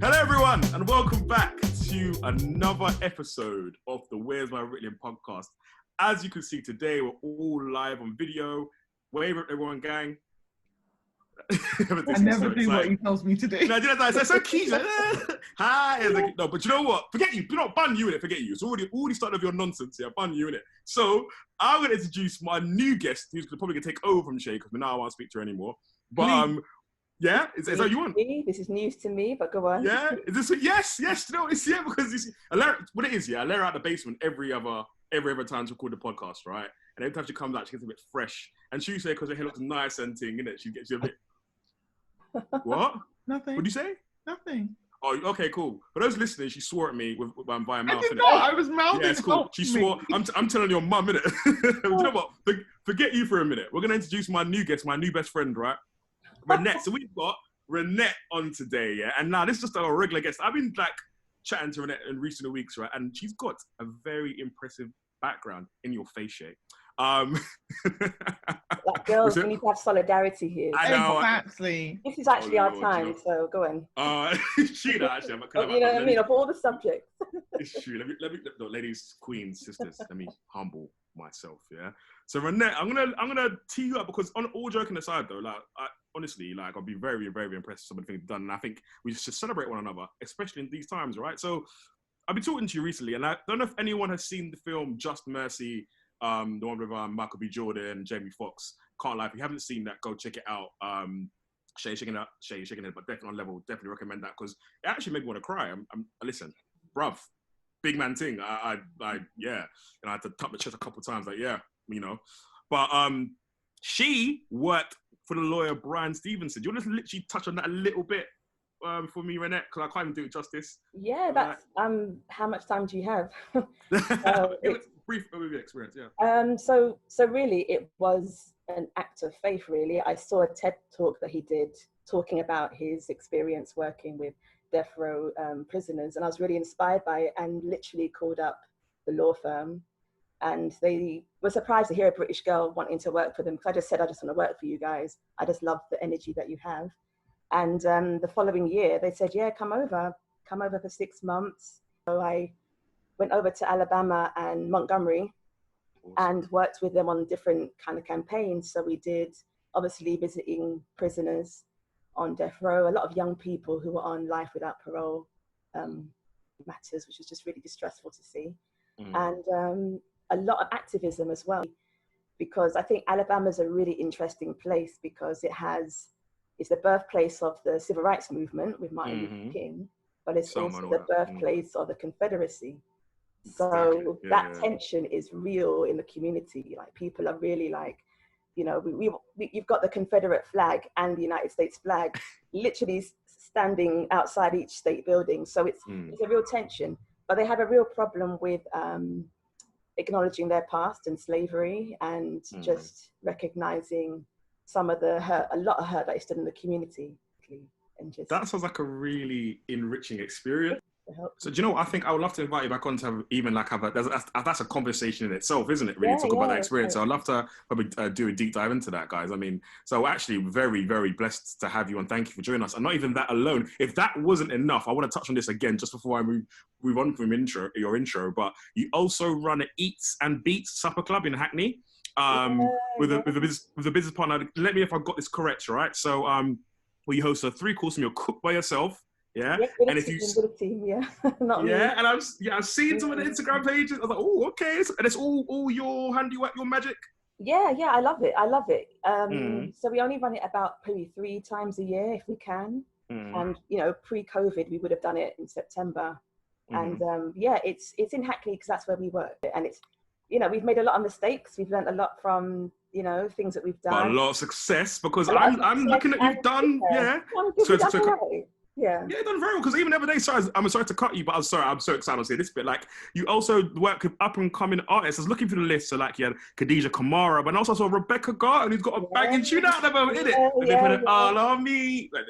Hello everyone and welcome back to another episode of the Where's My Ritalin Podcast. As you can see today, we're all live on video. Wave at everyone, gang. I never do what he tells me to do. No, it's so cute. Like, hi. Like, no, but you know what? Forget you. Do not bun you in it. Forget you. It's already started with your nonsense here. Bun you in it. So I'm going to introduce my new guest, who's probably going to take over from Shae because now I won't speak to her anymore. But yeah, is that you want? This is news to me, but go on. Yeah, is this yes? No, it's because it's what it is. Yeah, I let her out the basement every other time to record the podcast, right? And every time she comes out, she gets a bit fresh. And she say because her hair looks nice and thing, innit? She gets you a bit. What? Nothing. What did you say? Nothing. Oh, okay, cool. For those listening, she swore at me by a mouth. I did not. I was mouthing. Yeah, it's cool. She swore. I'm telling your mum, innit? You know what? Forget you for a minute. We're gonna introduce my new guest, my new best friend, right? Ranette. So we've got Ranette on today, yeah. And now this is just a regular guest. I've been like chatting to Ranette in recent weeks, right? And she's got a very impressive background in your face, Shae. Like girls, we need to have solidarity here. I know. Exactly. This is actually our time, so go on. She actually. You know what I mean? Of all the subjects. It's true. Let me, no, ladies, queens, sisters. Let me humble myself. Yeah. So Ranette, I'm gonna tee you up because on all joking aside though, like honestly, like I'll be very, very impressed with some of the things you've done, and I think we should celebrate one another, especially in these times, right? So I've been talking to you recently, and I don't know if anyone has seen the film Just Mercy. The one with Michael B. Jordan, Jamie Foxx. Can't lie, if you haven't seen that, go check it out. Shae shaking it, but definitely on level. Definitely recommend that because it actually made me want to cry. Listen, bruv, big man thing. Yeah, and I had to tap my chest a couple of times. Like, yeah, you know. But she worked for the lawyer Brian Stevenson. Do you want to literally touch on that a little bit for me, Ranette? Because I can't even do it justice. Yeah, that's how much time do you have? Brief overview experience, yeah. So really, it was an act of faith. Really, I saw a TED talk that he did talking about his experience working with death row prisoners, and I was really inspired by it. And literally called up the law firm, and they were surprised to hear a British girl wanting to work for them. Because I just said, I just want to work for you guys. I just love the energy that you have. And the following year, they said, yeah, come over for 6 months. So I went over to Alabama and Montgomery and worked with them on different kind of campaigns. So we did, obviously, visiting prisoners on death row, a lot of young people who were on life without parole matters, which was just really distressful to see. And a lot of activism as well, because I think Alabama's a really interesting place because it's the birthplace of the civil rights movement with Martin Luther King, but it's also the birthplace of the Confederacy. So that tension is real in the community. Like people are really like, you know, you've got the Confederate flag and the United States flag literally standing outside each state building. So it's a real tension, but they have a real problem with acknowledging their past and slavery and just recognizing some of the hurt, a lot of hurt that is still in the community. And just that sounds like a really enriching experience. So do you know what? I think I would love to invite you back on to that's a conversation in itself, isn't it? Really, talk about that experience. So I'd love to probably do a deep dive into that, guys. I mean, so actually very, very blessed to have you and thank you for joining us. And not even that alone. If that wasn't enough, I want to touch on this again just before I move on from your intro. But you also run an Eats and Beats supper club in Hackney with a business partner. Let me know if I got this correct, right? So where you host a 3-course meal cooked by yourself. Yeah, and if you not me. And I've seen some of the Instagram pages. I was like, oh, okay, and it's all your handiwork, your magic. Yeah, I love it. So we only run it about probably 3 times a year if we can. And you know, pre-COVID, we would have done it in September. And it's in Hackney because that's where we work. And it's, you know, we've made a lot of mistakes. We've learned a lot from, you know, things that we've done. But a lot of success because I'm looking at you've done, Yeah, you've done very well because even the other day, I'm sorry to cut you, but I'm so excited to say this bit. Like, you also work with up and coming artists. I was looking through the list, so like you had Khadija Kamara, but also saw Rebecca Garten, who's got a banging tune out at the moment, innit? And they put it all on me. But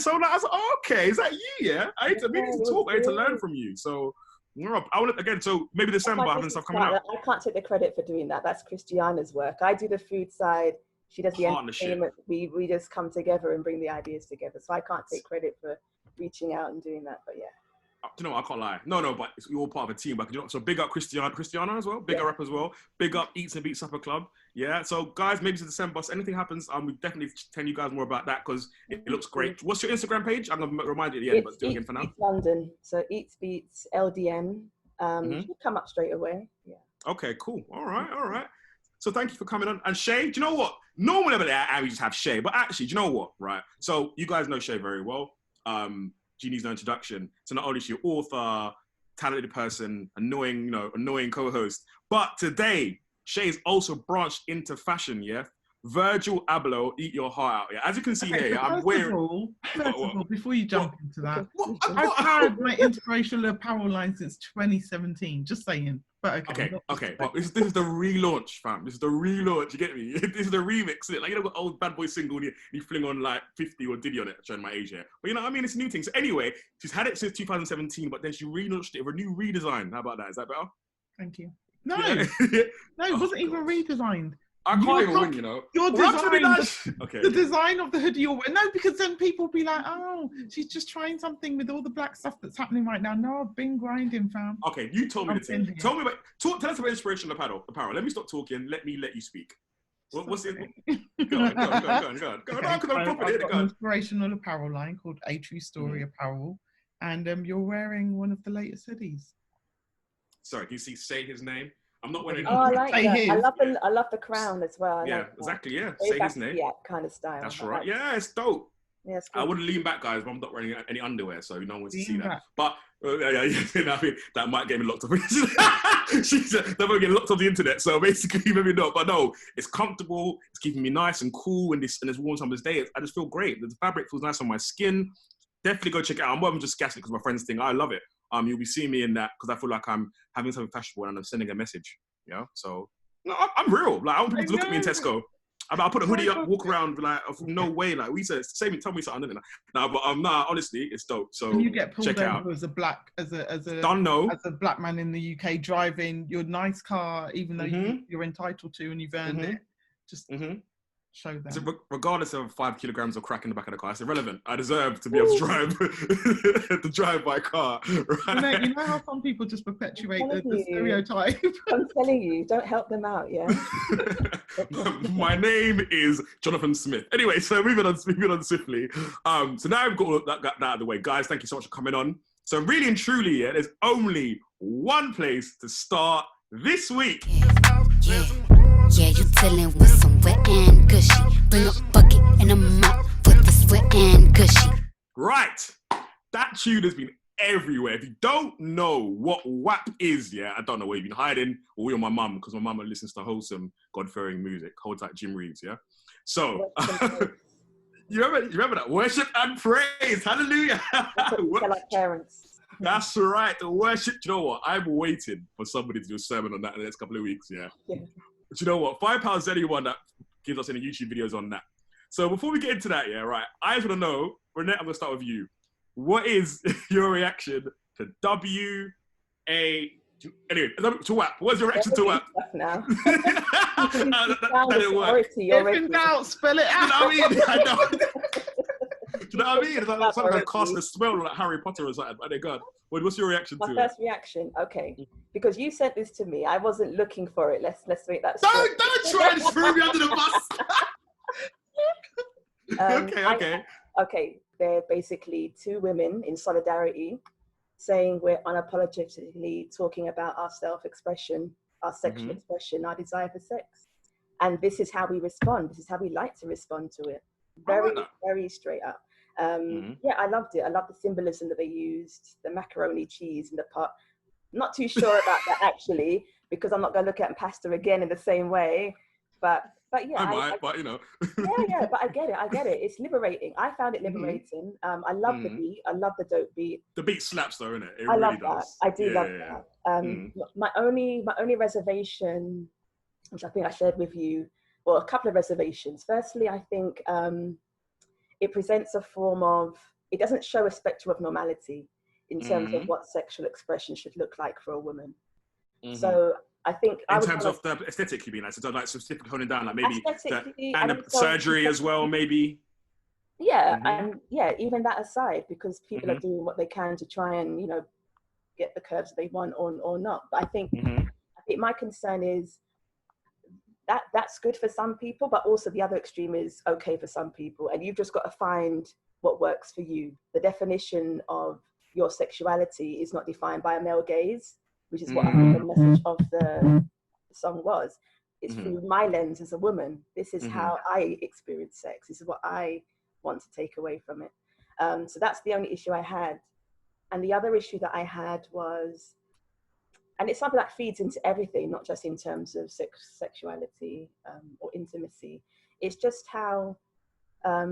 So like, I was like, oh, okay, is that you? Yeah, I need to talk. I need to learn from you. So. I want again. So maybe December, having stuff coming out. I can't take the credit for doing that. That's Christiana's work. I do the food side. She does the Partnership. entertainment. We just come together and bring the ideas together. So I can't take credit for reaching out and doing that, but yeah. Do you know what? I can't lie. No, but you're all part of a team. But so big up Christiana as well. Big up as well. Big up Eats and Beats Supper Club. Yeah. So guys, maybe it's December. So anything happens, we definitely tell you guys more about that because it looks great. What's your Instagram page? I'm gonna remind you at the end, but do it again for now. Eats London. So Eats Beats LDN. Should come up straight away. Yeah. Okay. Cool. All right. So thank you for coming on. And Shae, do you know what? Normally we just have Shae, but actually, do you know what? Right. So you guys know Shae very well. She needs no introduction. So not only is she an author, talented person, annoying co-host, but today, Shae's also branched into fashion, yeah? Virgil Abloh, eat your heart out, yeah? As you can see here, I'm wearing... First of all, before you jump into that, I've had my inspirational apparel line since 2017, just saying. But okay, but this is the relaunch, fam. This is the relaunch, you get me? This is the remix, isn't it? Like, you know, the old Bad Boy single, and you fling on like 50 or Diddy on it, showing my age here. But you know what I mean? It's a new thing. So anyway, she's had it since 2017, but then she relaunched it with a new redesign. How about that? Is that better? Thank you. No, it wasn't even redesigned. I can't even win, you know. Your design, okay. The design of the hoodie you're wearing. No, because then people be like, oh, she's just trying something with all the black stuff that's happening right now. No, I've been grinding, fam. Okay, you told me the thing. Tell me about, tell us about inspirational apparel. Let me stop talking. Let you speak. What's it? Go on. I've got an inspirational apparel line called A True Story Apparel. And you're wearing one of the latest hoodies. Sorry, can you say his name? I'm not wearing. Oh, I like that. I love the crown as well. Exactly. Yeah, say his name. Yeah, kind of style. That's right. Yeah, it's dope. Yeah, I wouldn't lean back, guys, but I'm not wearing any underwear, so no one wants to see that. But that might get me locked up. She's never getting locked off the internet, so basically maybe not. But no, it's comfortable. It's keeping me nice and cool in this warm summer's day. I just feel great. The fabric feels nice on my skin. Definitely go check it out. I'm more than just gassing because my friends think I love it. You'll be seeing me in that because I feel like I'm having something fashionable and I'm sending a message. Yeah, so no, I'm real. Like I want people to look at me in Tesco. I put a hoodie up, walk around, like no way. Like we said, tell me something. No, but honestly, it's dope. So when you get pulled check it over out. as a black man in the UK driving your nice car, even though you're entitled to and you've earned it, just show them. So regardless of 5 kilograms of crack in the back of the car, it's irrelevant. I deserve to be able to drive my car. Right? You know how some people just perpetuate the stereotype? I'm telling you, don't help them out, yeah? My name is Jonathan Smith. Anyway, so moving on swiftly. So now I've got all that out of the way. Guys, thank you so much for coming on. So really and truly, there's only one place to start this week. Yeah, you dealing with some wet and gushy. Bring a bucket and a mop for this wet and gushy. Right. That tune has been everywhere. If you don't know what WAP is, I don't know where you've been hiding, or you're my mum, because my mum listens to wholesome, God-fearing music. Hold tight, Jim Reeves, So, you remember that? Worship and praise. Hallelujah. That's what we tell our parents. That's right. The worship. You know what? I'm waiting for somebody to do a sermon on that in the next couple of weeks. Yeah. But you know what? £5 anyone that gives us any YouTube videos on that. So before we get into that, right, I just want to know, Ranette, I'm going to start with you. What is your reaction to anyway, to WAP? What's your reaction to WAP? Now. If in doubt, spell it out. You know what I mean? I know. Do you know what I mean? It's like something that casts a spell like Harry Potter or something. Oh, God. What's your reaction to it? My first reaction, okay. Because you sent this to me. I wasn't looking for it. Let's make that Don't try to throw me under the bus. Okay. They're basically two women in solidarity saying we're unapologetically talking about our self-expression, our sexual expression, our desire for sex. And this is how we respond. This is how we like to respond to it. Very straight up. I loved it. I loved the symbolism that they used, the macaroni cheese in the pot. Not too sure about that actually, because I'm not going to look at pasta again in the same way. But yeah, I might, but you know. But I get it. It's liberating. I found it liberating. I love the beat. I love the dope beat. The beat slaps though, innit? I love that. I do love that. My only reservation, which I think I shared with you, well, a couple of reservations. Firstly, I think it presents a form of, it doesn't show a spectrum of normality in terms of what sexual expression should look like for a woman. So I think in terms of the aesthetic, you mean, like, so like specifically honing down, like maybe the surgery as well, maybe. Yeah, and even that aside, because people are doing what they can to try and, you know, get the curves they want or not. But I think my concern is that that's good for some people, but also the other extreme is okay for some people, and you've just got to find what works for you. The definition of your sexuality is not defined by a male gaze, which is what I think the message of the song was. It's through my lens as a woman. This is how I experience sex. This is what I want to take away from it. So that's the only issue I had. And the other issue that I had was, and it's something that feeds into everything, not just in terms of sexuality or intimacy. It's just how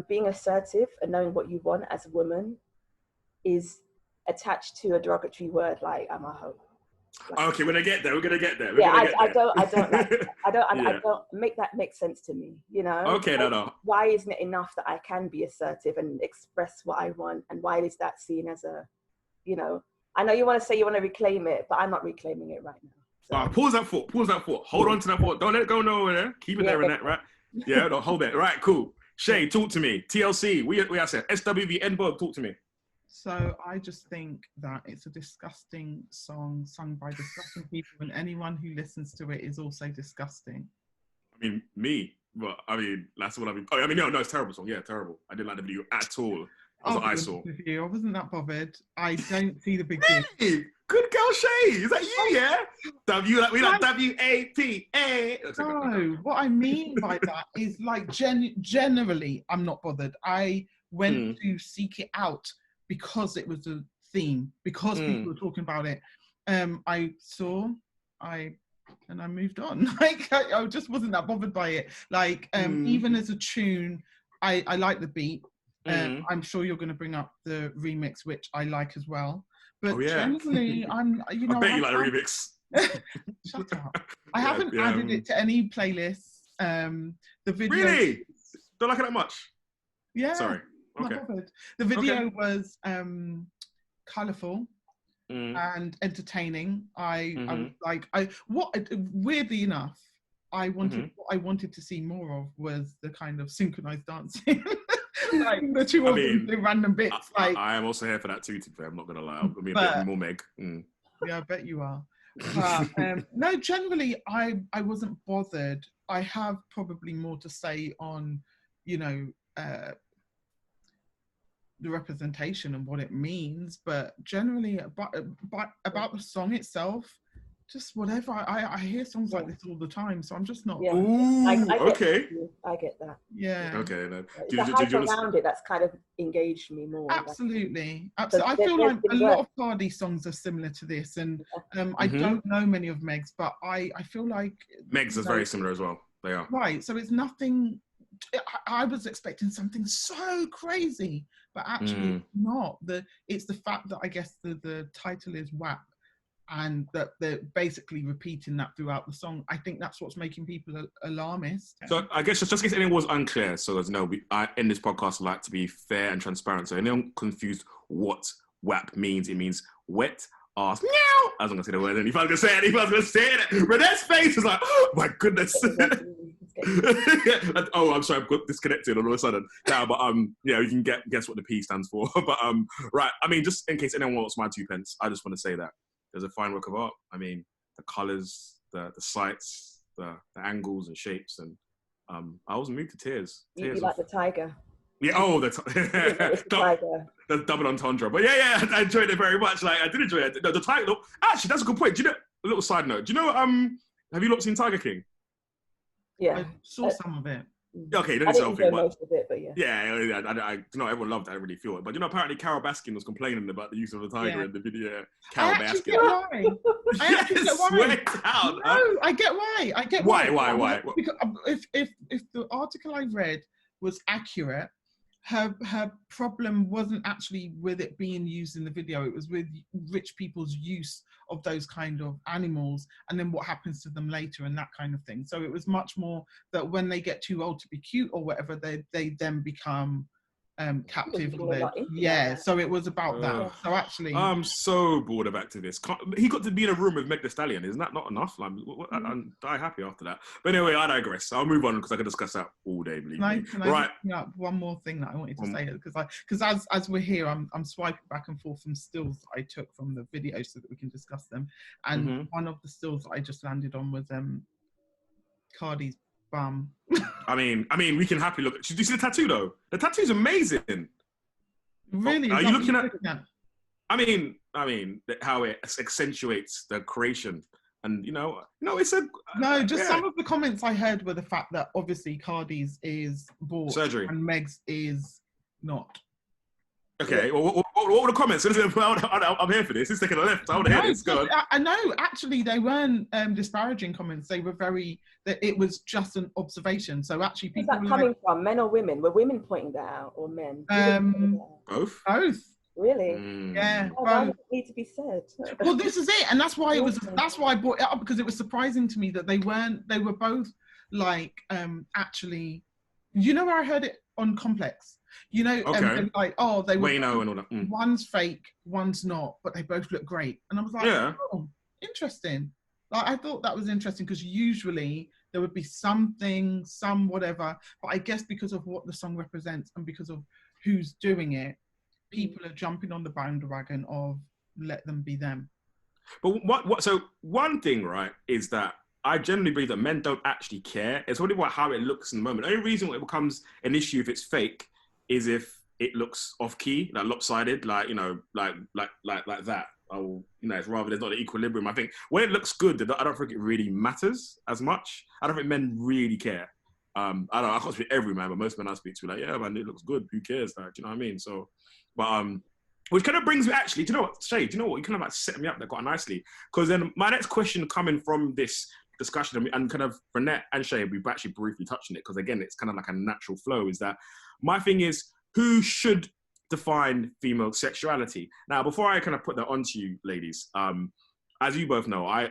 being assertive and knowing what you want as a woman is attached to a derogatory word like "I'm a hoe." Like, okay, we're gonna get there. I don't make that make sense to me. You know? Okay, no. Why isn't it enough that I can be assertive and express what I want, and why is that seen as a, you know? I know you want to say you want to reclaim it, but I'm not reclaiming it right now. So. Pause that thought. Hold on to that thought. Don't let it go nowhere. Keep it there, Ranette, right? Yeah, no, hold it. Right, cool. Shae, talk to me. TLC, we are saying SWV, Edinburgh, talk to me. So I just think that it's a disgusting song sung by disgusting people, and anyone who listens to it is also disgusting. I mean, me, but I mean, that's what I mean. Oh, I mean, no, it's a terrible song. Yeah, terrible. I didn't like the video at all. That's what I saw. I wasn't that bothered. I don't see the big deal. Hey, good girl, Shae. Is that you? Yeah. We like WAP. No, what I mean by that is like generally, I'm not bothered. I went to seek it out because it was a theme, because people were talking about it. I moved on. Like I just wasn't that bothered by it. Like even as a tune, I like the beat. I'm sure you're going to bring up the remix, which I like as well. But generally, I bet you like the remix. Shut up. I haven't added it to any playlists. The video. Really? Don't like it that much? Yeah. Sorry. Okay. The video was colourful and entertaining. I was like, weirdly enough, what I wanted to see more of was the kind of synchronized dancing. Like the two of them do random bits. I am also here for that too, to be fair. I'm not gonna lie. I mean, a bit more Meg. Yeah, I bet you are. But, no, generally, I wasn't bothered. I have probably more to say on, you know, the representation and what it means, but generally about the song itself, just whatever. I hear songs like this all the time, so I'm just not. Yeah. Ooh, I get that. Yeah. Okay. No. The hype around it that's kind of engaged me more. Absolutely. I feel like a lot of Cadri songs are similar to this, and I don't know many of Meg's, but I feel like Meg's is very similar as well. They are. Right. So it's nothing. I was expecting something so crazy, but actually not. It's the fact that I guess the title is WAP, and that they're basically repeating that throughout the song. I think that's what's making people alarmist. So I guess just in case anyone was unclear, so as you know, I in this podcast like to be fair and transparent. So anyone confused what WAP means, it means wet ass meow. I was gonna say the word, and if I was gonna say it, Renette's face is like, oh my goodness. Oh, I'm sorry, I've got disconnected all of a sudden. Yeah, but you can guess what the P stands for. But right, I mean, just in case anyone wants my 2 pence, I just want to say that there's a fine work of art. I mean, the colours, the sights, the angles and shapes, and I was moved to tears. You like the tiger. Yeah, the double entendre. But yeah, I enjoyed it very much. Like, I did enjoy it. The tiger, actually, that's a good point. Do you know, a little side note, do you know, have you lot seen Tiger King? Yeah. I saw some of it. Okay, don't tell me. Most of it, but yeah. Yeah, I know everyone loved it. I really feel it. But you know, apparently Carol Baskin was complaining about the use of the tiger in the video. Carol Baskin. I get why. Why? Because if the article I read was accurate, her problem wasn't actually with it being used in the video. It was with rich people's use of those kind of animals, and then what happens to them later and that kind of thing. So it was much more that when they get too old to be cute or whatever, they then become captive. Yeah, so it was about that. So actually, I'm so bored of activists. He got to be in a room with Meg Thee Stallion. Isn't that not enough? Like, I'm die happy after that. But anyway, I digress. I'll move on because I could discuss that all day. Believe me. Can I bring up one more thing that I wanted to say? Because as we're here, I'm swiping back and forth from stills that I took from the video so that we can discuss them. And one of the stills that I just landed on was Cardi's bum. I mean, we can happily look. Did you see the tattoo though? The tattoo's amazing. Really? Are you looking at? I mean, how it accentuates the creation, and it's a some of the comments I heard were the fact that obviously Cardi's is bought surgery and Meg's is not. Okay, well, what were the comments? I'm here for this. It's taking a left. I want to hear this. Go on. I know. Actually, they weren't disparaging comments. They were that it was just an observation. So actually, people. Where's that coming from? Men or women? Were women pointing that out or men? Both. Really? Yeah. Why does it need to be said? Well, this is it, and that's why it was. That's why I brought it up, because it was surprising to me that they weren't. They were both like actually. Where I heard it on Complex. Okay. Like, oh, they were. and all that. One's fake, one's not, but they both look great. And I was like, oh, interesting. Like, I thought that was interesting because usually there would be some whatever. But I guess because of what the song represents and because of who's doing it, people are jumping on the bandwagon of let them be them. But so one thing, right, is that I generally believe that men don't actually care. It's only about how it looks in the moment. The only reason it becomes an issue if it's fake is if it looks off key, like lopsided, like that. It's rather there's not an equilibrium. I think when it looks good, I don't think it really matters as much. I don't think men really care. I can't speak to every man, but most men I speak to, like, yeah, man, it looks good. Who cares? Like, do you know what I mean? So, but which kind of brings me actually. Do you know what, Shae? Do you know what? You kind of like set me up there quite nicely, because then my next question coming from this discussion and kind of Ranette and Shae, we've actually briefly touched on it because again, it's kind of like a natural flow. Is that my thing is who should define female sexuality? Now, before I kind of put that onto you, ladies, as you both know, I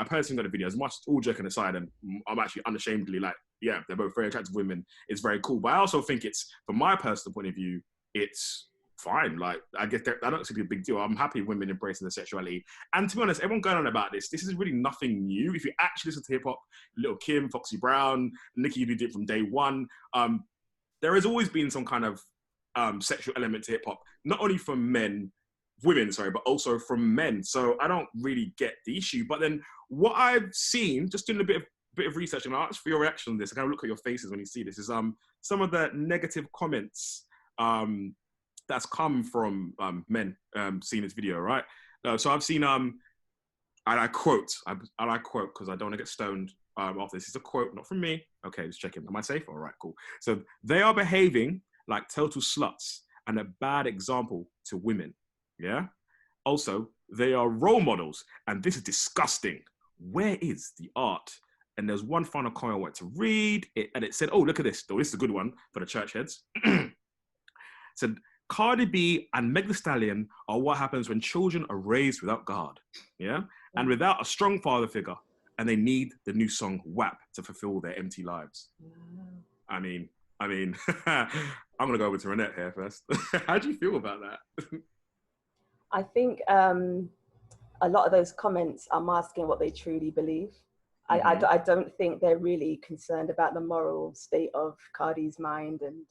personally got a video. As much all joking aside, and I'm actually unashamedly like, yeah, they're both very attractive women. It's very cool, but I also think it's, from my personal point of view, it's fine. Like, I guess I don't see a big deal. I'm happy women embracing their sexuality. And to be honest, everyone going on about this is really nothing new. If you actually listen to hip hop, Lil' Kim, Foxy Brown, Nicki did it from day one. There has always been some kind of sexual element to hip hop, not only from women, but also from men. So I don't really get the issue. But then what I've seen, just doing a bit of research, and I'll ask for your reaction on this, I kind of look at your faces when you see this, is some of the negative comments that's come from men seeing this video, right? So I've seen, and I quote because I don't want to get stoned off this. It's a quote, not from me. Okay, just checking. Am I safe? All right, cool. So they are behaving like total sluts and a bad example to women. Yeah. Also, they are role models, and this is disgusting. Where is the art? And there's one final comment I want to read, and it said, oh, look at this. Oh, this is a good one for the church heads. It said, Cardi B and Meg Thee Stallion are what happens when children are raised without God, yeah? And without a strong father figure, and they need the new song WAP to fulfill their empty lives. I mean, I'm going to go over to Ranette here first. How do you feel about that? I think a lot of those comments are masking what they truly believe. I don't think they're really concerned about the moral state of Cardi's mind and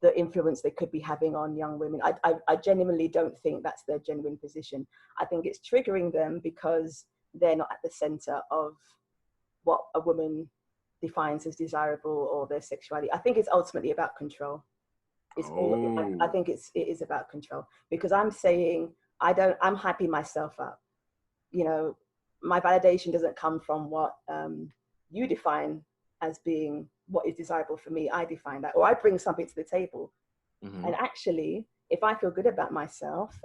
the influence they could be having on young women. I genuinely don't think that's their genuine position. I think it's triggering them because they're not at the center of what a woman defines as desirable or their sexuality. I think it's ultimately about control. I think it is about control, because I'm saying I'm hyping myself up. My validation doesn't come from what you define as being what is desirable for me. I define that, or I bring something to the table. Mm-hmm. And actually, if I feel good about myself,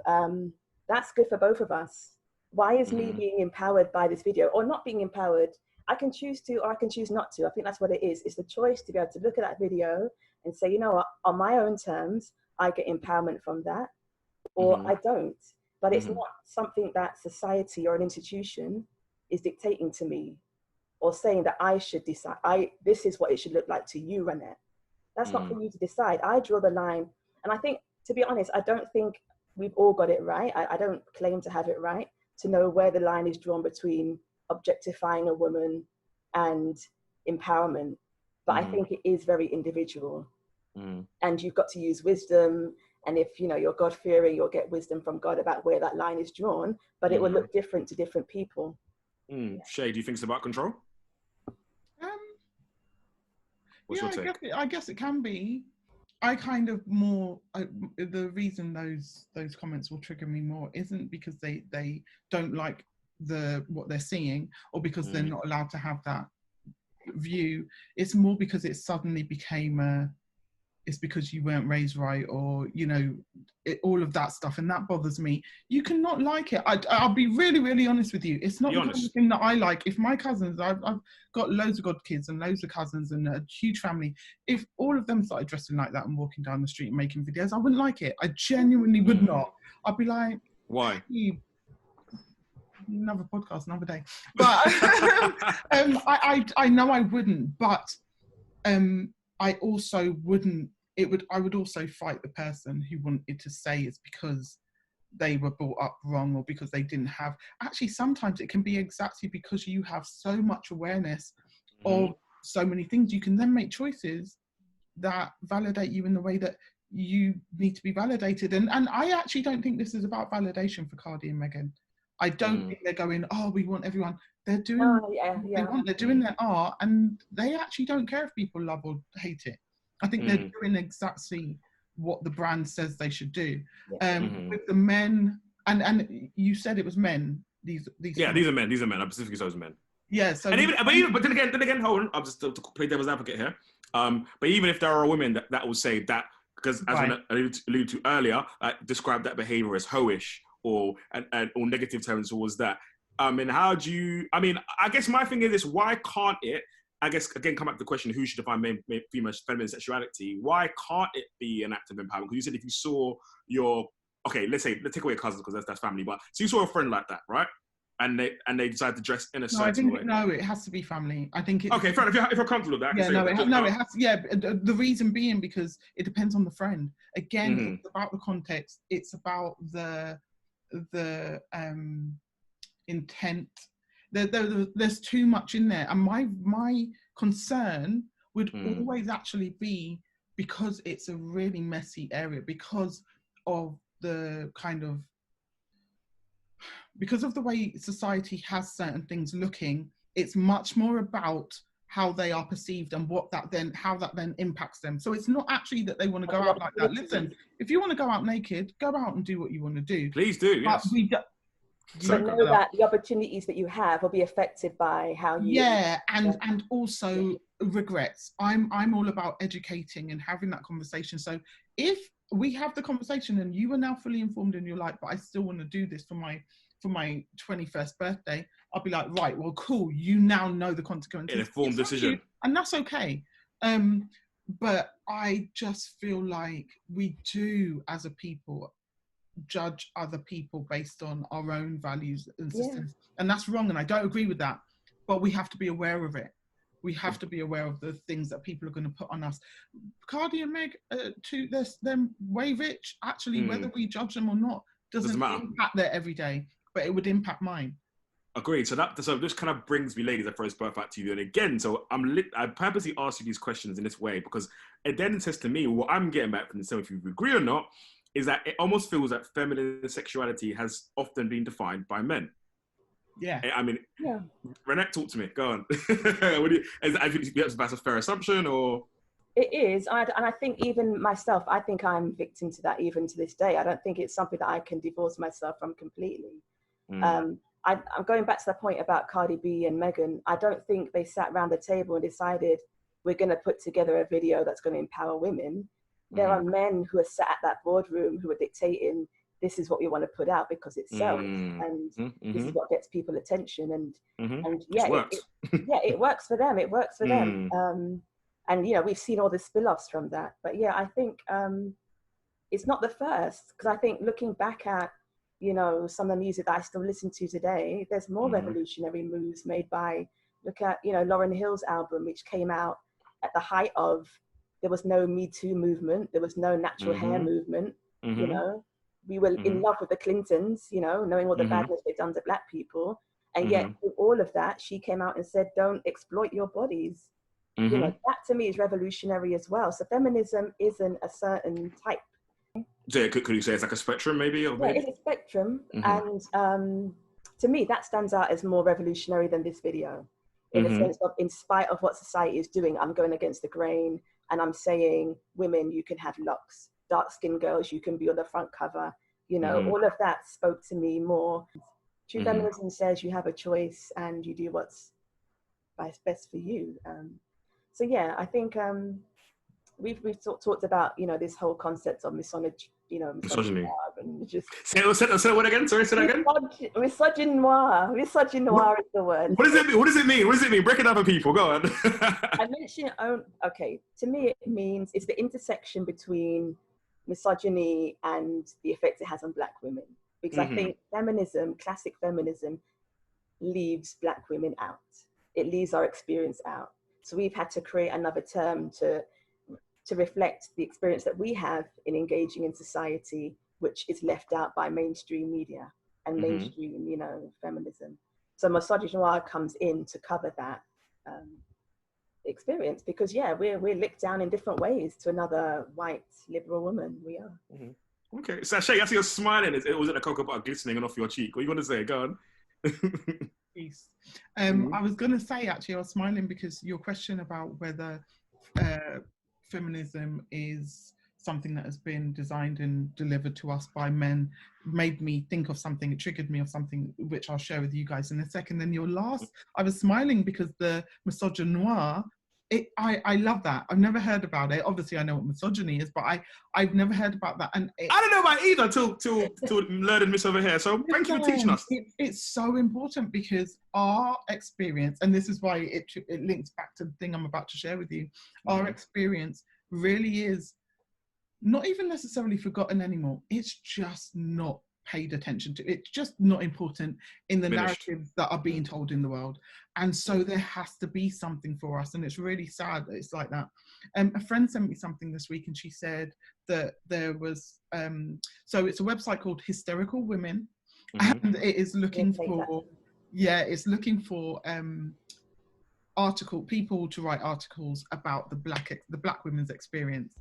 that's good for both of us. Why is me being empowered by this video or not being empowered? I can choose to, or I can choose not to. I think that's what it is. It's the choice to be able to look at that video and say, you know what, on my own terms, I get empowerment from that, or I don't. But it's not something that society or an institution is dictating to me or saying that I should decide, this is what it should look like to you, Ranette. That's not for you to decide. I draw the line And I think, to be honest, I don't think we've all got it right. I don't claim to have it right, to know where the line is drawn between objectifying a woman and empowerment. But I think it is very individual. And you've got to use wisdom. And if, you know, you're God-fearing, you'll get wisdom from God about where that line is drawn, but it will look different to different people. Shae, do you think it's about control? What's your take? I guess it can be. I kind of more, the reason those comments will trigger me more isn't because they don't like what they're seeing, or because they're not allowed to have that view. It's more because it suddenly became it's because you weren't raised right, or, you know, all of that stuff, and that bothers me. You cannot like it. I'll be really, really honest with you. It's not the kind of thing that I like. If my cousins, I've got loads of godkids and loads of cousins and a huge family. If all of them started dressing like that and walking down the street and making videos, I wouldn't like it. I genuinely would not. I'd be like, why? Another podcast, another day. But I know I wouldn't, but I also wouldn't. I would also fight the person who wanted to say it's because they were brought up wrong, or because they didn't have. Actually, sometimes it can be exactly because you have so much awareness of so many things. You can then make choices that validate you in the way that you need to be validated. And I actually don't think this is about validation for Cadri and Megan. I don't think they're going, oh, we want everyone. They're doing they're doing their art, and they actually don't care if people love or hate it. I think they're doing exactly what the brand says they should do. With the men, and you said it was men. These these are men. These are men. I specifically said it was men. Yeah. So, but then again, hold on. I'm just to play devil's advocate here. But even if there are women that will say that, because as I alluded to earlier, describe that behavior as hoish or negative terms towards that. And how do you? I mean, I guess my thing is this: why can't it? I guess, again, come back to the question, who should define female feminine sexuality? Why can't it be an act of empowerment? Because you said if you saw let's take away your cousins, because that's family, but so you saw a friend like that, right? And they decide to dress in a certain way. No, it has to be family. I think it's... Okay, fair enough. If you're comfortable with that. It has to, yeah. The reason being because it depends on the friend. Again, it's about the context. It's about the intent. There's too much in there, and my concern would always actually be, because it's a really messy area, because of the way society has certain things looking. It's much more about how they are perceived and how that then impacts them. So it's not actually that they want to go out like that. Listen, if you want to go out naked, go out and do what you want to do. Please do. Yes. But know that the opportunities that you have will be affected by how you... Yeah, and also regrets. I'm all about educating and having that conversation. So if we have the conversation and you are now fully informed and you're like, but I still want to do this for my 21st birthday, I'll be like, right, well, cool. You now know the consequences. An informed decision. And that's okay. But I just feel like we do, as a people, judge other people based on our own values and systems, and that's wrong, and I don't agree with that, but we have to be aware of it. We have to be aware of the things that people are going to put on us. Cadri and Meg, they're way rich. Actually, whether we judge them or not doesn't impact their everyday, but it would impact mine. Agreed. So this kind of brings me, ladies, I throw this back to you. And again, so I purposely ask you these questions in this way because it then says to me, what I'm getting back from the same, if you agree or not, is that it almost feels that feminine sexuality has often been defined by men. Yeah. I mean, Ranette, talk to me. Go on. I think that's a fair assumption, or? It is. And I think even myself, I think I'm victim to that even to this day. I don't think it's something that I can divorce myself from completely. I'm going back to the point about Cardi B and Megan. I don't think they sat around the table and decided we're going to put together a video that's going to empower women. There are men who are sat at that boardroom who are dictating, this is what we want to put out because it sells, and this is what gets people attention, and it works for them. It works for them. And we've seen all the spill-offs from that. But I think it's not the first, because I think looking back at some of the music that I still listen to today, there's more revolutionary moves made by, look at Lauryn Hill's album, which came out at the height of there was no Me Too movement. There was no natural hair movement. You know, we were in love with the Clintons, you know, knowing all the badness they've done to Black people. And yet, with all of that, she came out and said, don't exploit your bodies. You know, that to me is revolutionary as well. So feminism isn't a certain type. So could you say it's like a spectrum, maybe? Or maybe? It's a spectrum. And to me, that stands out as more revolutionary than this video. In the sense of, in spite of what society is doing, I'm going against the grain. And I'm saying, women, you can have locks. Dark-skinned girls, you can be on the front cover. You know, all of that spoke to me more. True feminism says you have a choice and you do what's best for you. So yeah, I think we've talked about, you know, this whole concept of misogyny. And just say what again? Sorry, say that again. Misogynoir is the word. What does it mean? What does it mean? What does it mean? Break it down for people. Go on. I mentioned okay. To me, it means it's the intersection between misogyny and the effect it has on Black women. Because I think feminism, classic feminism, leaves Black women out. It leaves our experience out. So we've had to create another term to reflect the experience that we have in engaging in society, which is left out by mainstream media and mainstream, you know, feminism. So misogynoir comes in to cover that experience, because we're licked down in different ways to another white liberal woman. We are. Okay, so Shae, I see you're smiling. It was it a cocoa butter glistening off your cheek? What are you going to say? Go on. Peace. I was going to say, actually, I was smiling because your question about whether feminism is something that has been designed and delivered to us by men made me think of something. It triggered me of something which I'll share with you guys in a second. Then your last, I was smiling because the misogynoir, I love that. I've never heard about it. Obviously, I know what misogyny is, but I've never heard about that. And I don't know about it either till learning this over here. So thank you for teaching us. It's so important because our experience, and this is why it links back to the thing I'm about to share with you, our experience really is not even necessarily forgotten anymore. It's just not paid attention to. It's just not important in the narratives that are being told in the world. And so there has to be something for us. And it's really sad that it's like that. A friend sent me something this week and she said that there was, so it's a website called Hysterical Women. And it is looking for, it's looking for people to write articles about the black women's experience.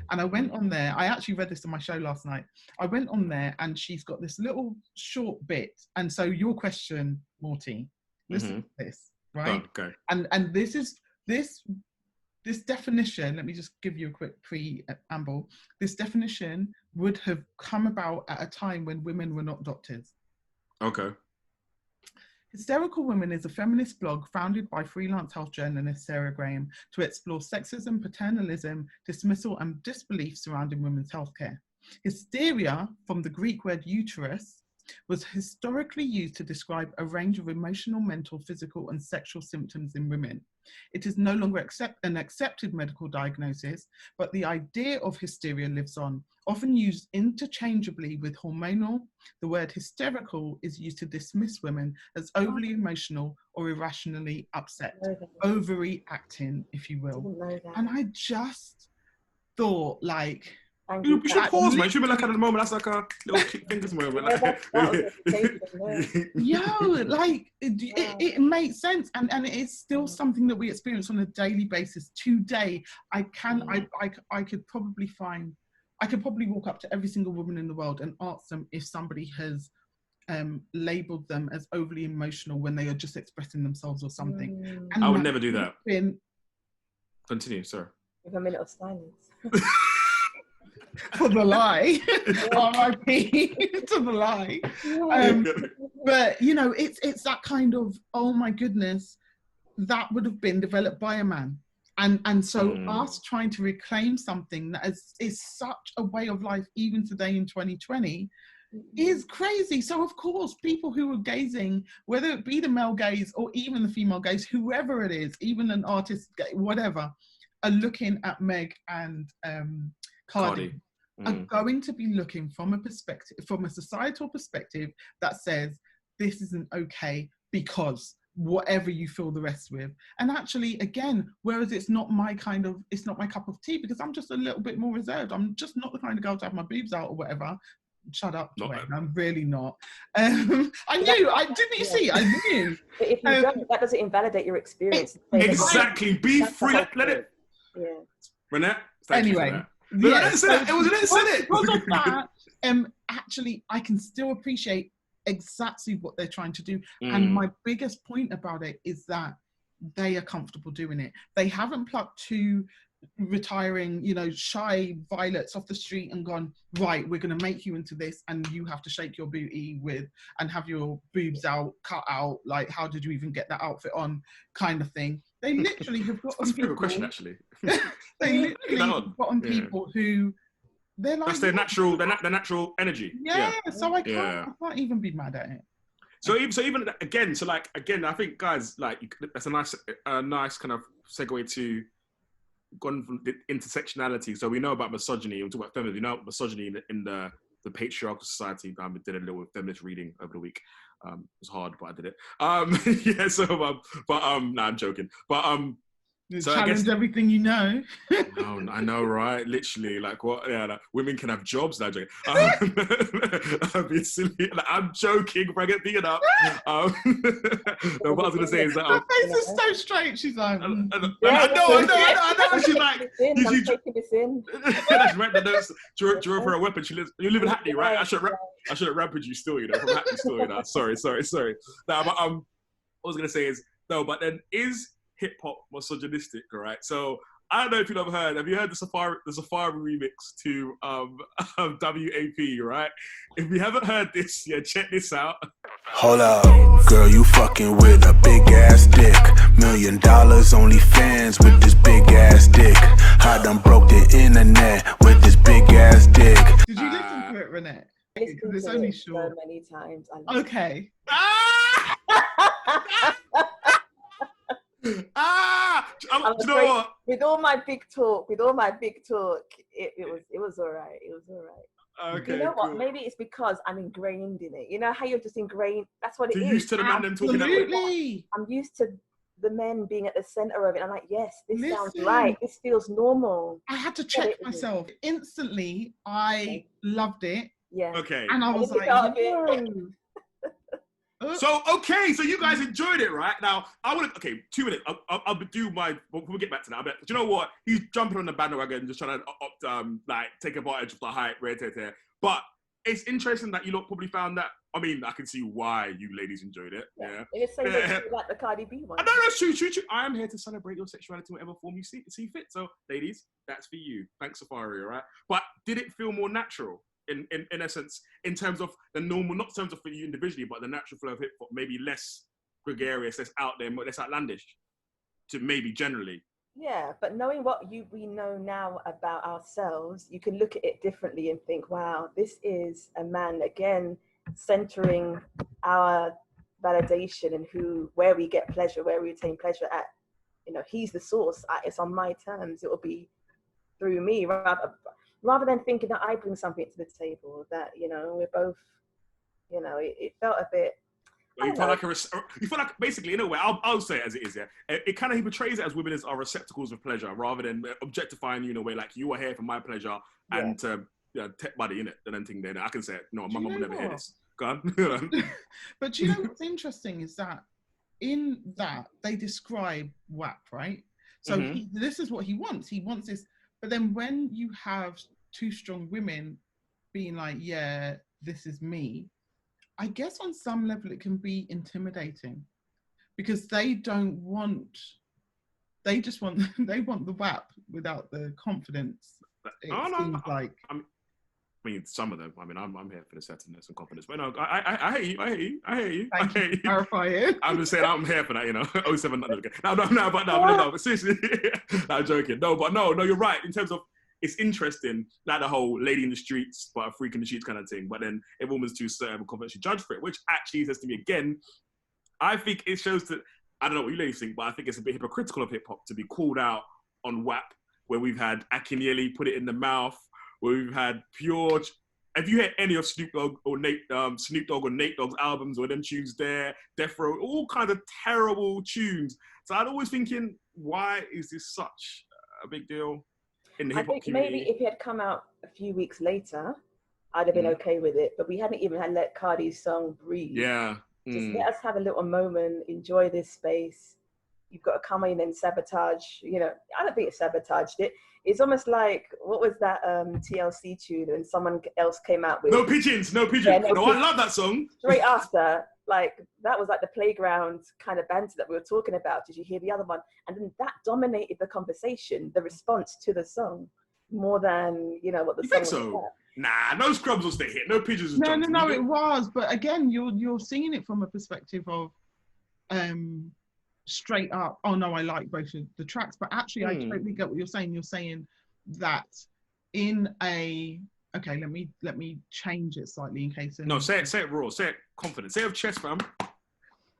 And I went on there, I actually read this on my show last night. I went on there and she's got this little short bit. And so your question, Morty, listen to this, right? Okay. And this definition, let me just give you a quick preamble. This definition would have come about at a time when women were not doctors. Okay. Hysterical Women is a feminist blog founded by freelance health journalist Sarah Graham to explore sexism, paternalism, dismissal and disbelief surrounding women's healthcare. Hysteria, from the Greek word uterus, was historically used to describe a range of emotional, mental, physical and sexual symptoms in women. It is no longer an accepted medical diagnosis, but the idea of hysteria lives on. Often used interchangeably with hormonal, the word hysterical is used to dismiss women as overly emotional or irrationally upset, overreacting, if you will. And I just thought, like, you should pause, man. You should be like, at the moment, that's like a little fingers moment. It makes sense, and it is still something that we experience on a daily basis. Today, I could probably walk up to every single woman in the world and ask them if somebody has labelled them as overly emotional when they are just expressing themselves or something. And I would never do that. Continue, sir. With a minute of silence. For the lie. R.I.P. to the lie. But, you know, it's that kind of, oh my goodness, that would have been developed by a man. And so us trying to reclaim something that is such a way of life, even today in 2020, is crazy. So of course, people who are gazing, whether it be the male gaze or even the female gaze, whoever it is, even an artist, whatever, are looking at Meg and Cadri. Are going to be looking from a societal perspective that says this isn't okay because whatever you fill the rest with. And actually, again, whereas it's not my cup of tea, because I'm just a little bit more reserved. I'm just not the kind of girl to have my boobs out or whatever. Shut up, Dwayne. I'm really not. I knew. Didn't you see? I knew. But if you don't, that doesn't invalidate your experience. Exactly. Be free. Let it. Yeah. Ranette. Anyway. Yes. It was an incident. Because of that, actually, I can still appreciate exactly what they're trying to do. And my biggest point about it is that they are comfortable doing it. They haven't plucked two retiring, shy violets off the street and gone, right, we're going to make you into this and you have to shake your booty and have your boobs out, cut out, like, how did you even get that outfit on, kind of thing. They literally have got That's a good question, actually. They literally have gotten people who they're like, that's their natural energy. Yeah, so I can't even be mad at it. So even again, I think, guys, like, that's a nice kind of segue to gone from the intersectionality. So we know about misogyny. We'll talk about feminism. We know about misogyny in the patriarchal society. I did a little feminist reading over the week. It was hard, but I did it. Yeah. So, nah, I'm joking. But so challenge everything you know. No, I know, right? Literally, like, what? Yeah, like, women can have jobs. Now, joking. I'm being silly. Like, I'm joking. If I get beaten up. No, what I was gonna say is that her face is so straight. She's like, I know. She's like, I'm taking this in. That's right. Drew her a weapon. You live in Hackney, right? I should have rampaged you still. From Hackney still. Sorry. No, but what I was gonna say is no. But then is hip hop misogynistic, right? So I don't know if you've ever heard. Have you heard the Safari remix to WAP, right? If you haven't heard this, check this out. Hold up, girl, you fucking with a big ass dick. $1 million only fans with this big ass dick. I done broke the internet with this big ass dick. Did you listen to it, Ranette? It's only short. So many times. Okay. Do you know what? With all my big talk, it was all right. Okay, you know what? cool. Maybe it's because I'm ingrained in it. You know how you're just ingrained? That's what it is. You're used to the man them talking that way. I'm used to the men being at the center of it. I'm like, yes, this sounds right. This feels normal. I had to check myself. Instantly, I loved it. Yeah. Okay. And I was like, So you guys enjoyed it, right? Now, 2 minutes. I'll do my, we'll get back to that. But you know what? He's jumping on the bandwagon, just trying to take advantage of the hype, but it's interesting that you lot probably found that. I mean, I can see why you ladies enjoyed it. Yeah. It's the same way like the Cardi B one. No, true. I am here to celebrate your sexuality in whatever form you see fit. So, ladies, that's for you. Thanks, Safari, all right? But did it feel more natural? In essence, in terms of the normal, not in terms of for you individually, but the natural flow of hip hop, maybe less gregarious, less out there, less outlandish, to maybe generally. Yeah, but knowing what we know now about ourselves, you can look at it differently and think, wow, this is a man, again, centering our validation and where we get pleasure, where we attain pleasure at. He's the source. It's on my terms. It will be through me, rather than thinking that I bring something to the table, that, we're both, it felt a bit. You feel like basically, in a way, I'll say it as it is, yeah. It kind of, he portrays it as women as are receptacles of pleasure rather than objectifying you in a way like you are here for my pleasure and to tech buddy in it. And then think that I can say it. No, my mum will never hear this. Go on. But do you know what's interesting is that in that they describe WAP, right? So this is what he wants. He wants this. But then when you have two strong women being like, yeah, this is me, I guess on some level it can be intimidating because they just want the WAP without the confidence. Like. I mean, some of them. I mean, I'm here for the assertiveness and confidence. But no, I hear you. Thank you. Clarify it. I'm just saying I'm here for that, 07. But seriously, I'm joking. No, you're right. In terms of, it's interesting, like the whole lady in the streets, but a freak in the sheets kind of thing. But then if a woman's too certain, confident, she judge for it, which actually says to me again, I think it shows that, I don't know what you ladies think, but I think it's a bit hypocritical of hip hop to be called out on WAP, where we've had Akinyele put it in the mouth, where we've had pure Have you heard any of Snoop Dogg or Nate Dogg's albums or them tunes there, Death Row, all kinds of terrible tunes. So I'd always thinking, why is this such a big deal in the hip hop community? Maybe if it had come out a few weeks later, I'd have been okay with it. But we hadn't even had let Cardi's song breathe. Yeah. Just let us have a little moment, enjoy this space. You've got to come in and sabotage, you know. I don't think it sabotaged it. It's almost like, what was that TLC tune and someone else came out with? No Pigeons. Yeah, I love that song. Straight after, like, that was like the playground kind of banter that we were talking about. Did you hear the other one? And then that dominated the conversation, the response to the song, more than, you know, what the you song think so? was about. Nah, no Scrubs was the hit. No Pigeons was No, it was. But again, you're seeing it from a perspective of straight up, oh no, I like both of the tracks. But actually, I totally get what you're saying. You're saying that in a... Okay, let me change it slightly in case... No, say it raw. Say it confident. Say it with chest, fam.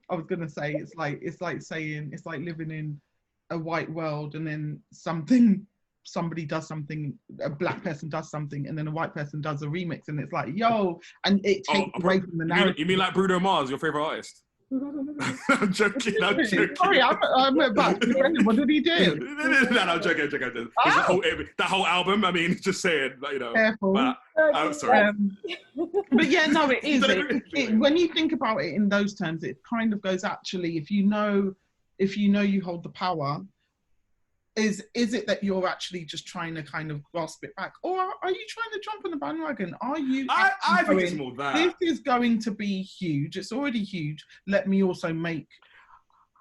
I was going to say, it's like saying, it's like living in a white world and then somebody does something, a black person does something, and then a white person does a remix, and it's like, yo, and it takes away from the narrative. You mean like Bruno Mars, your favorite artist? I'm joking. Sorry, I'm about to bring him. What did he do? No, I'm joking. That whole album, I mean, just saying, you know. Careful. But, I'm sorry. But yeah, no, it is. When you think about it in those terms, it kind of goes, actually, if you know you hold the power, is it that you're actually just trying to kind of grasp it back, or are you trying to jump on the bandwagon? Are you? I think it's more that this is going to be huge. It's already huge. Let me also make,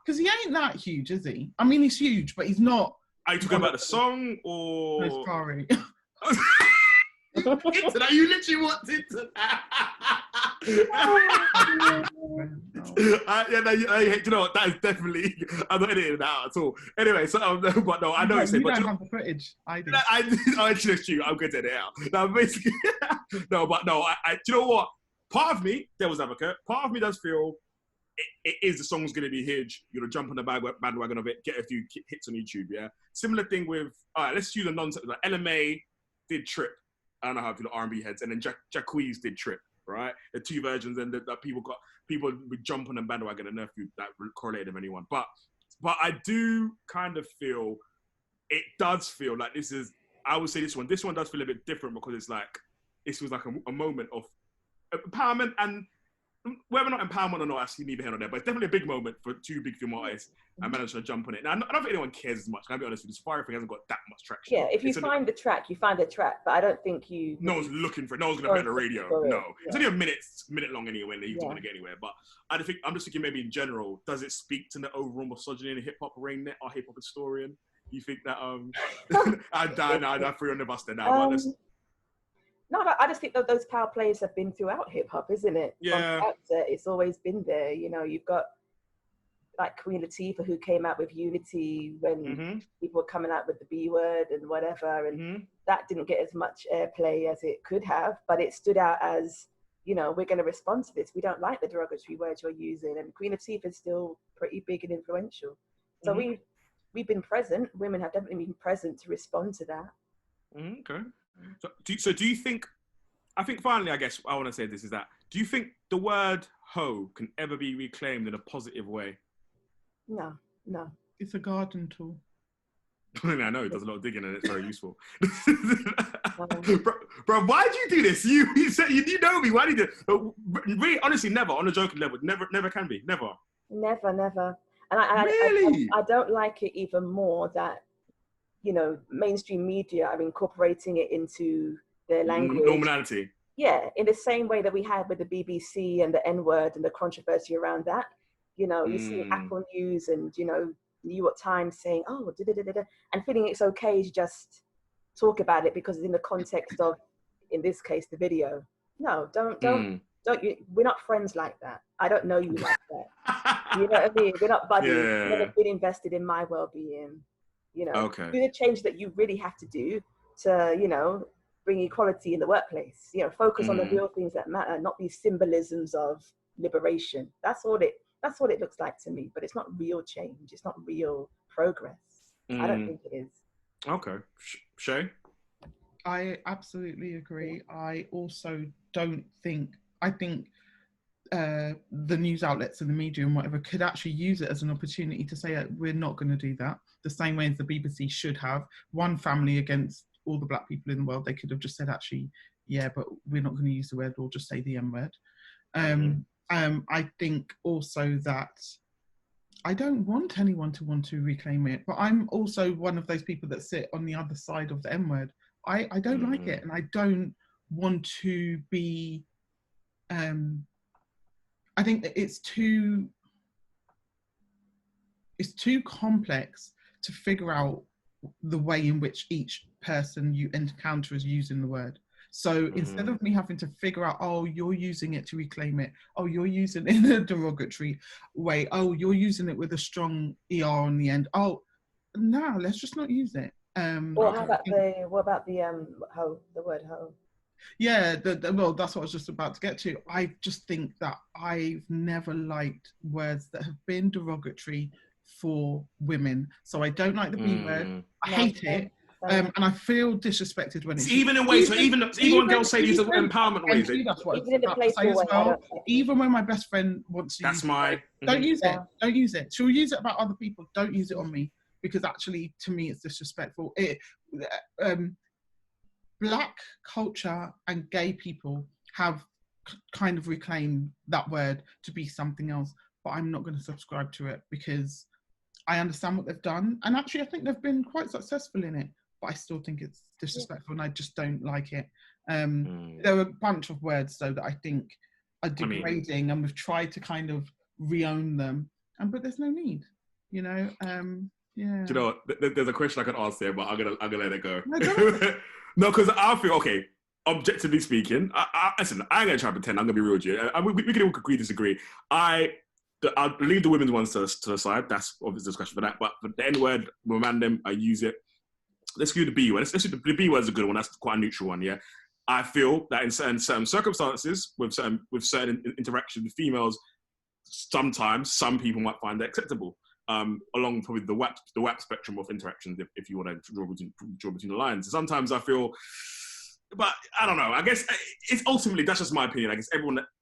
because he ain't that huge, is he? I mean, he's huge, but he's not. Are you talking about the song or? No, sorry. That you literally wanted to. You know what? That is definitely. I'm not editing that out at all. Anyway, so but no, I know you don't have the footage. I do. It's just you. I'm going to edit it out. Now, basically, no, but no. Do you know what? Part of me, devil's advocate. Part of me does feel it is the song's going to be huge. You're gonna jump on the bandwagon of it, get a few hits on YouTube. Yeah. Similar thing with. All right, let's use a nonsense. Like LMA did Trip. I don't know how to do the R&B heads, and then Jacquees did Trip, right? The two versions, and that people would jump on the bandwagon. and know if that correlated with anyone, but I do kind of feel it does feel like this is. I would say this one does feel a bit different because it's like this was like a moment of empowerment, and whether or not empowerment or not, actually neither here nor there, but it's definitely a big moment for two big film artists and managed to jump on it. Now, I don't think anyone cares as much. Can I be honest with you? The Safari thing hasn't got that much traction. Yeah, if you find the track, you find the track, but I don't think you... No one's looking for it. No one's going to play it on the radio. No. It's only a minute long anyway, and you're not going to get anywhere. But I'm just thinking maybe in general, does it speak to the overall misogyny in hip-hop? Ranette, our hip-hop historian? You think that... I threw on the bus there now. No, I just think that those power plays have been throughout hip hop, isn't it? Yeah. From the outset, it's always been there. You know, you've got like Queen Latifah, who came out with Unity when people were coming out with the B word and whatever, and that didn't get as much airplay as it could have, but it stood out as, you know, we're going to respond to this. We don't like the derogatory words you're using, and Queen Latifah is still pretty big and influential. So we've been present. Women have definitely been present to respond to that. Okay. So do you think, I think finally, I guess I want to say this is that, do you think the word hoe can ever be reclaimed in a positive way? No. It's a garden tool. I know, it does a lot of digging and it's very useful. bro, why do you do this? You said, you know me, why do you do it? Really, honestly, never, on a joking level, never can be, never. Never. And I don't like it even more that, you know, mainstream media are incorporating it into their language. Normality. Yeah, in the same way that we had with the BBC and the N-word and the controversy around that. You know, you see Apple News and, you know, New York Times saying, oh, and feeling it's okay to just talk about it because it's in the context of, in this case, the video. No, don't you, we're not friends like that. I don't know you like that. You know what I mean? We're not buddies. You've never been invested in my well-being. You know, do the change that you really have to do to, you know, bring equality in the workplace. You know, focus on the real things that matter, not these symbolisms of liberation. That's what it looks like to me. But it's not real change. It's not real progress. I don't think it is. Okay, Shae. I absolutely agree. I also don't think, I think the news outlets and the media and whatever could actually use it as an opportunity to say, we're not going to do that. The same way as the BBC should have. One family against all the black people in the world, they could have just said, actually, yeah, but we're not going to use the word, or just say the M word. I think also that I don't want anyone to want to reclaim it, but I'm also one of those people that sit on the other side of the M word. I don't like it, and I don't want to be, I think it's too complex to figure out the way in which each person you encounter is using the word. So instead of me having to figure out, oh, you're using it to reclaim it, oh, you're using it in a derogatory way, oh, you're using it with a strong ER on the end, oh, no, let's just not use it. Or what about the word hoe? Yeah, well, that's what I was just about to get to. I just think that I've never liked words that have been derogatory for women. So I don't like the B word. I hate it. And I feel disrespected when it's even in ways. Even when girls say these are empowerment ways. That's what even in the place as well. Even when my best friend wants to use it, don't use it. Don't use it. She'll use it about other people. Don't use it on me, because actually, to me, it's disrespectful. Black culture and gay people have kind of reclaimed that word to be something else, but I'm not going to subscribe to it, because I understand what they've done, and actually I think they've been quite successful in it, but I still think it's disrespectful and I just don't like it. There are a bunch of words though that I think are degrading, and we've tried to kind of re-own them, but there's no need, you know. Yeah. Do you know what? There's a question I could ask there, but I'm gonna let it go. No, because I feel, okay, objectively speaking, listen, I ain't gonna try to pretend. I'm gonna be real with you. We can all agree to disagree. I'll leave the women's ones to the side. That's obviously discussion for that. But the N word, random, I use it. Let's do the B word. The B word is a good one. That's quite a neutral one. Yeah. I feel that in certain circumstances, with certain interactions with females, sometimes some people might find that acceptable. Along probably the WAP spectrum of interactions, if you want to draw between the lines. Sometimes I feel, but I don't know. I guess it's ultimately, that's just my opinion. I guess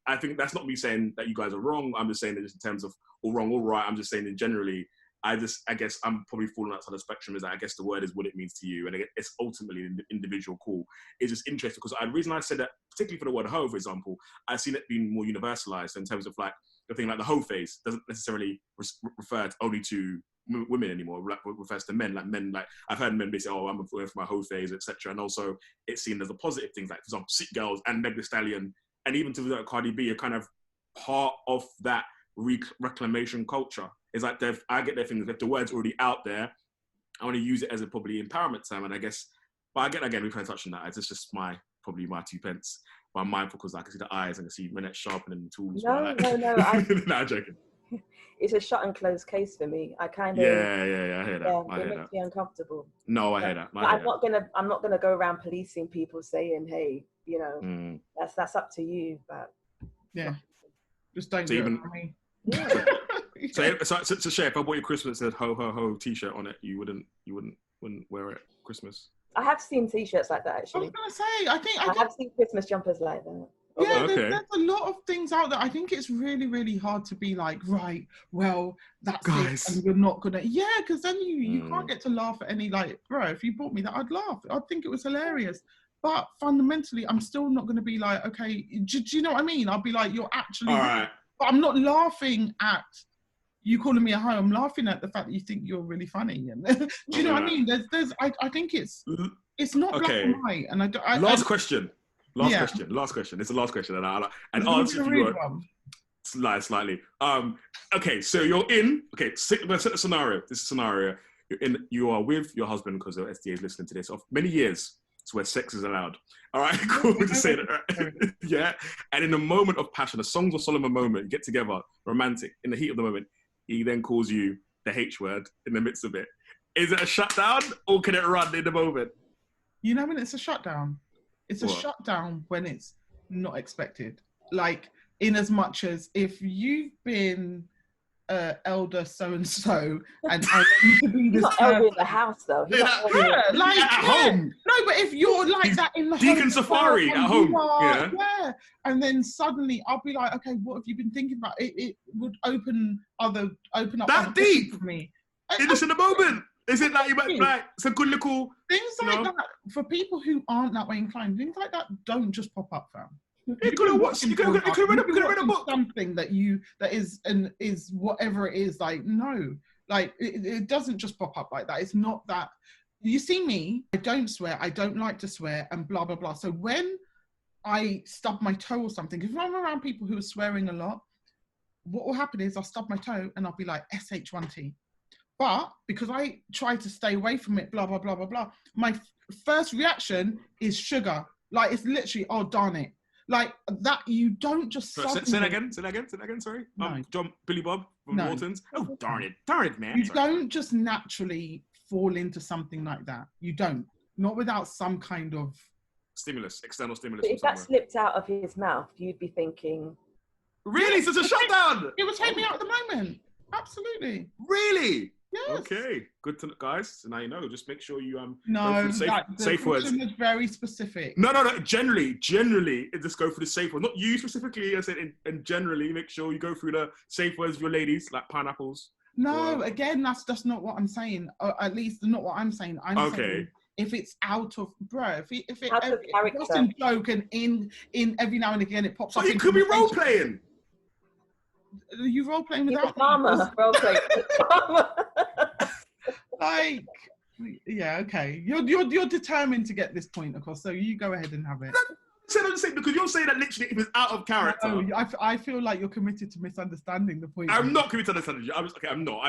I think that's not me saying that you guys are wrong. I'm just saying that just in terms of all wrong, all right. I'm just saying that generally, I guess I'm probably falling outside the spectrum. Is that I guess the word is what it means to you, and it's ultimately an individual call. It's just interesting because the reason I said that, particularly for the word hoe, for example, I've seen it being more universalized in terms of like the thing like the hoe phase doesn't necessarily refer only to women anymore. It refers to men. Like I've heard men say, "Oh, I'm going for my hoe phase," etc. And also it's seen as a positive thing. Like for example, Sick Girls and Meg Thee Stallion, and even to Cardi B are kind of part of that reclamation culture. It's like I get their things. If the word's already out there, I want to use it as a probably empowerment term. And I guess, but again, we've kind of touched on that. It's just my 2 pence. But I'm mindful because I can see the eyes and I can see Ranette sharpening the tools. No. No, I'm joking. It's a shut and closed case for me. I kind of I hear that. Yeah, it makes me uncomfortable. No, I hear that. I'm not gonna go around policing people saying, hey, you know, that's up to you. But yeah, just don't do it. I mean, yeah. So Shae, if I bought you Christmas that said ho ho ho t-shirt on it, you wouldn't wear it Christmas? I have seen t-shirts like that actually. I was gonna say, I think I have seen Christmas jumpers like that. Yeah, there's a lot of things out there. I think it's really, really hard to be like, right, well, that's it, and you're not gonna, because then you can't get to laugh at any, like, bro, if you bought me that, I'd laugh. I'd think it was hilarious. But fundamentally, I'm still not gonna be like, okay, do you know what I mean? I'll be like, you're actually, right. But I'm not laughing at you calling me a hoe. I'm laughing at the fact that you think you're really funny. And do you know what I mean? I think it's not black and white. And Last question. Last question. It's the last question, and answer if you want. Slightly. Okay, so you're in. Okay, set a scenario. This is a scenario. You are with your husband because the SDA is listening to this. Of many years, it's where sex is allowed. All right, cool. Just say that. Right? Yeah. And in a moment of passion, a Songs of Solomon moment, you get together, romantic, in the heat of the moment. He then calls you the H word in the midst of it. Is it a shutdown or can it run in the moment? You know when it's a shutdown? It's a shutdown when it's not expected. Like, in as much as if you've been elder so and so, and I want you to be this. He's not elder in the house though. He's not elder like at home. No, but if you're like that in the Deacon Safari at home. Yeah. And then suddenly I'll be like, okay, what have you been thinking about? It would open up that deep for me. in the moment. Is it like you might like it's a good little things like that for people who aren't that way inclined? Things like that don't just pop up, fam. You could have read a book. Something that is whatever it is. Like no, like it doesn't just pop up like that. It's not that. You see me, I don't swear. I don't like to swear, and blah blah blah. So when I stub my toe or something, if I'm around people who are swearing a lot, what will happen is I'll stub my toe and I'll be like SH1T. But because I try to stay away from it, blah blah blah blah blah, my first reaction is sugar. Like it's literally, oh darn it. Like that, you don't just. Say that again. Sorry, no. John Billy Bob from Morton's. Oh darn it, man! You don't just naturally fall into something like that. You don't, not without some kind of stimulus, external stimulus. But if that slipped out of his mouth, you'd be thinking, really? So it's a shutdown. It would take me out at the moment. Absolutely. Really? Yes. Okay, good to know, guys. So now you know. Just make sure you no, safe words. Was very specific. No. Generally, just go through the safe words. Not you specifically. I said, and generally, make sure you go through the safe words of your ladies, like pineapples. No, again, that's not what I'm saying. Or at least not what I'm saying. I'm saying if it's out of if it wasn't joke and in every now and again it pops up. So you could be role playing. Are you role playing with that? Farmer role playing. Like, yeah, okay. You're determined to get this point across, so you go ahead and have it. Because you're saying that literally if it's out of character. No, I feel like you're committed to misunderstanding the point. I'm not committed to understanding you. I'm not.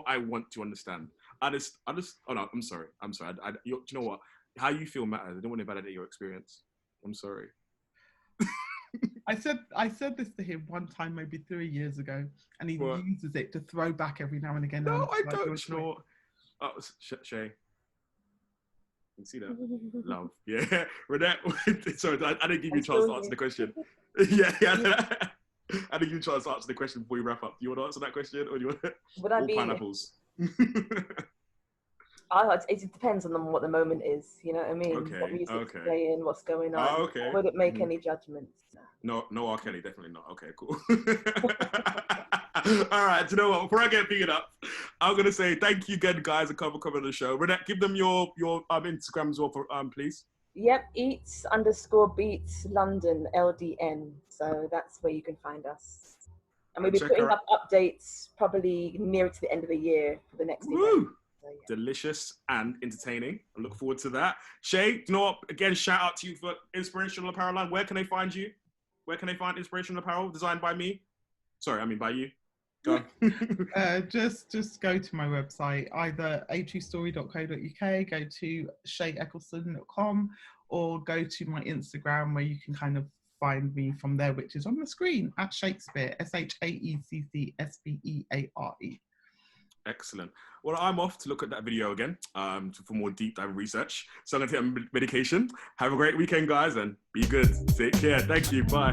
I want to understand. I just. Oh no, I'm sorry. Do you know what? How you feel matters. I don't want to validate your experience. I'm sorry. I said this to him one time, maybe 3 years ago, and he uses it to throw back every now and again. No, I don't. You know what? Oh, Shae. You see that? Love. Yeah. Ranette, sorry, I didn't give you a chance to answer the question. Yeah. I didn't give you a chance to answer the question before we wrap up. Do you want to answer that question? Or do you want to... Would I be... pineapples? It depends on what the moment is. You know what I mean? Okay, what music's playing, what's going on. Oh, okay. I wouldn't make any judgments. No, R. Kelly, definitely not. Okay, cool. All right, do you know what? Before I get beat up, I'm gonna say thank you again, guys, for coming on the show. Ranette, give them your Instagram as well, for please. Yep, eats_beats London LDN. So that's where you can find us. And we'll be putting up updates probably nearer to the end of the year for the next event. So, yeah. Delicious and entertaining. I look forward to that. Shae, do you know what? Again, shout out to you for Inspirational Apparel Line. Where can they find you? Where can they find Inspirational Apparel designed by me? Sorry, I mean by you. Go. Just go to my website, either atruestory.co.uk, go to shaeeccleston.com, or go to my Instagram where you can kind of find me from there, which is on the screen at Shakespeare, SHAECCSPEARE. Excellent. Well, I'm off to look at that video again for more deep dive research. So I'm going to take medication. Have a great weekend, guys, and be good. Take care. Thank you. Bye.